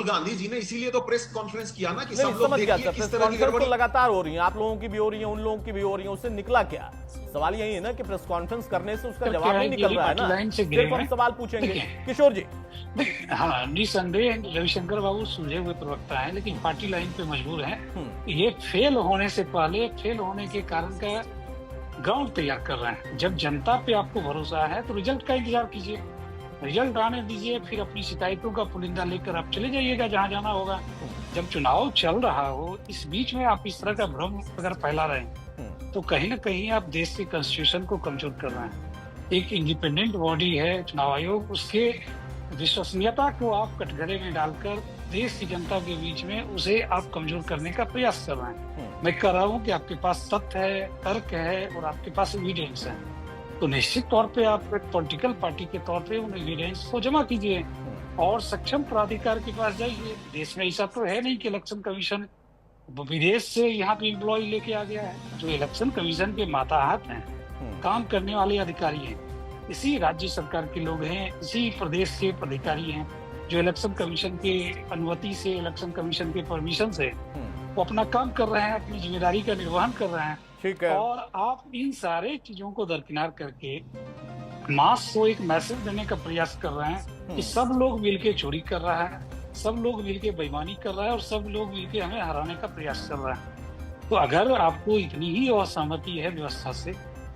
गांधी जी ने इसीलिए तो प्रेस कॉन्फ्रेंस किया ना कि नहीं, सब लोग समझ गया देखिए सर। किस प्रेस तरह की कॉन्फ्रेंस तो गड़बड़ी। लगातार हो रही है, आप लोगों की भी हो रही है, उन लोगों की भी हो रही है, उससे निकला क्या? सवाल यही है ना कि प्रेस कॉन्फ्रेंस करने से उसका सर, जवाब क्या नहीं है कि निकल अभी रहा है पार्टी ना, लाइन से गिरे सिर्फ हम हैं। सवाल पूछेंगे। देखिए, किशोर जी, हाँ, निसंदेह रविशंकर बाबू सुलझे हुए प्रवक्ता है, लेकिन पार्टी लाइन पे मजबूर हैं। ये फेल होने से पहले फेल होने के कारण का ग्राउंड तैयार कर रहे हैं। जब जनता पे आपको भरोसा है तो रिजल्ट का इंतजार कीजिए, रिजल्ट आने दीजिए, फिर अपनी शिकायतों का पुलिंदा लेकर आप चले जाइएगा जहां जाना होगा। जब चुनाव चल रहा हो, इस बीच में आप इस तरह का भ्रम अगर फैला रहे हैं तो कहीं ना कहीं आप देश के कॉन्स्टिट्यूशन को कमजोर कर रहे हैं। एक इंडिपेंडेंट बॉडी है चुनाव आयोग, उसके विश्वसनीयता को आप कटघरे में डालकर देश की जनता के बीच में उसे आप कमजोर करने का प्रयास कर रहे हैं। मैं कह रहा हूं कि आपके पास तथ्य है, तर्क है और आपके पास एविडेंस है, तो निश्चित तौर पे आप एक पॉलिटिकल पार्टी के तौर पे उन एविडेंस को जमा कीजिए और सक्षम प्राधिकार के पास जाइए। देश में ऐसा तो है नहीं कि इलेक्शन कमीशन विदेश से यहाँ पे एम्प्लॉय लेके आ गया है। जो इलेक्शन कमीशन के माताहत हैं, काम करने वाले अधिकारी हैं, इसी राज्य सरकार के लोग हैं, इसी प्रदेश के अधिकारी हैं जो इलेक्शन कमीशन के अनुमति से, इलेक्शन कमीशन के परमिशन से वो अपना काम कर रहे हैं, अपनी जिम्मेदारी का निर्वहन कर रहे हैं। ठीक है। और आप इन सारे चीजों को दरकिनार करके मास को एक मैसेज देने का प्रयास कर रहे हैं कि सब लोग मिलके चोरी कर रहा है, सब लोग मिलके बेईमानी कर रहा है और सब लोग मिलके हमें हराने का प्रयास कर रहा है। तो अगर आपको इतनी ही असहमति है व्यवस्था से,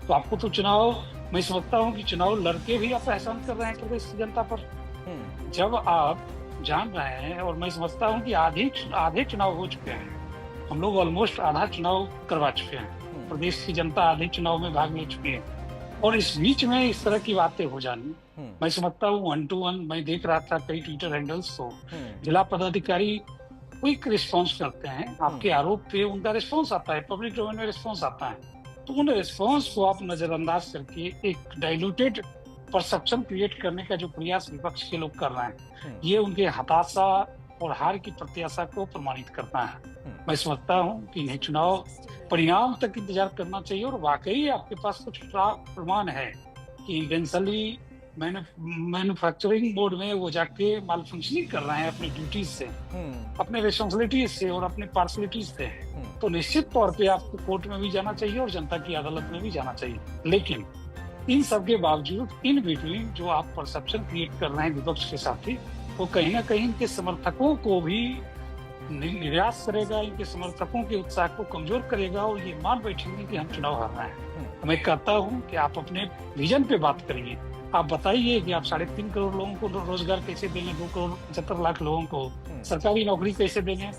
तो आपको तो चुनाव, मैं समझता हूँ कि चुनाव लड़के भी आप एहसान कर रहे हैं प्रदेश की जनता पर। जब आप जान रहे हैं, और मैं समझता हूँ कि आधे चुनाव हो चुके हैं, हम लोग ऑलमोस्ट आधा चुनाव करवा चुके हैं, प्रदेश की जनता आधे चुनाव में भाग ले चुकी है, और इस बीच में इस तरह की बातें हो जानी, मैं समझता हूँ 1 to 1 मैं देख रहा था कई ट्विटर हैंडल्स को, जिला पदाधिकारी क्विक रिस्पॉन्स करते हैं आपके आरोप पे, उनका रिस्पॉन्स आता है, पब्लिक डोमेन में रिस्पॉन्स आता है, तो उन रिस्पॉन्स को आप नजरअंदाज करके एक डाइल्यूटेड परसेप्शन क्रिएट करने का जो प्रयास विपक्ष के लोग कर रहे हैं, ये उनके हताशा और हार की प्रत्याशा को प्रमाणित करता है। मैं समझता हूँ कि इन्हें चुनाव परिणाम तक इंतजार करना चाहिए, और वाकई आपके पास कुछ प्रमाण है कि इवेंचुअली मैन्युफैक्चरिंग बोर्ड में वो जाके माल फंक्शनिंग कर रहे हैं अपनी ड्यूटीज से, अपने रिस्पॉन्सिबिलिटीज से और अपने पार्सलिटीज से, तो निश्चित तौर पे आपको कोर्ट में भी जाना चाहिए और जनता की अदालत में भी जाना चाहिए। लेकिन इन सब के बावजूद इन बिटवीन जो आप परसेप्शन क्रिएट कर रहे हैं विपक्ष के साथी, वो कहीं ना कहीं इनके समर्थकों को भी निराश करेगा, इनके समर्थकों के उत्साह को कमजोर करेगा, और ये मान बैठेंगे कि हम चुनाव हार रहे हैं। मैं कहता हूँ कि आप अपने विजन पे बात करिए, आप बताइए कि आप 3.5 करोड़ लोगों को रोजगार कैसे देंगे, 2 करोड़ 75 लाख लोगों को सरकारी नौकरी कैसे देंगे।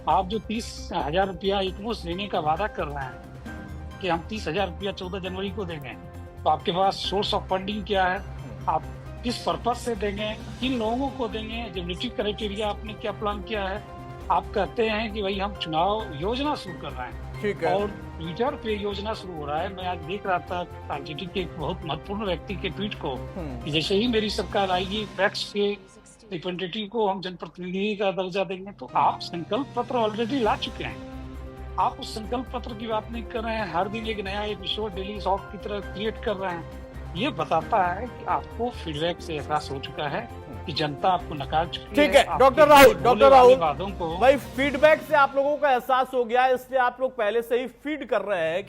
आप जो 30,000 रुपया एकमुश्त देने का वादा कर रहे हैं कि हम 30,000 रुपया 14 जनवरी को देंगे, तो आपके पास सोर्स ऑफ फंडिंग क्या है, आप किस पर्पज से देंगे, किन लोगों को देंगे, एलिजिबिलिटी क्राइटेरिया आपने क्या प्लान किया है। आप कहते हैं कि भाई हम चुनाव योजना शुरू कर रहे हैं, ठीक है, और ट्विटर पे योजना शुरू हो रहा है। मैं आज देख रहा था आरजेडी के एक बहुत महत्वपूर्ण व्यक्ति के ट्वीट को कि जैसे ही मेरी सरकार आएगी, पैक्स के रिप्रेजेंटेटिव को हम जनप्रतिनिधि का दर्जा देंगे। तो आप संकल्प पत्र ऑलरेडी ला चुके हैं, आप उस संकल्प पत्र की बात नहीं कर रहे हैं, हर दिन एक नया एपिसोड डेली सॉफ्ट की तरह क्रिएट कर रहे हैं। ये बताता है कि आपको फीडबैक से एहसास हो चुका है कि जनता आपको नकार चुकी है। ठीक है। डॉक्टर राहुल, वादों को भाई फीडबैक से आप लोगों का एहसास हो गया, इसलिए आप लोग पहले से ही फीड कर रहे हैं कि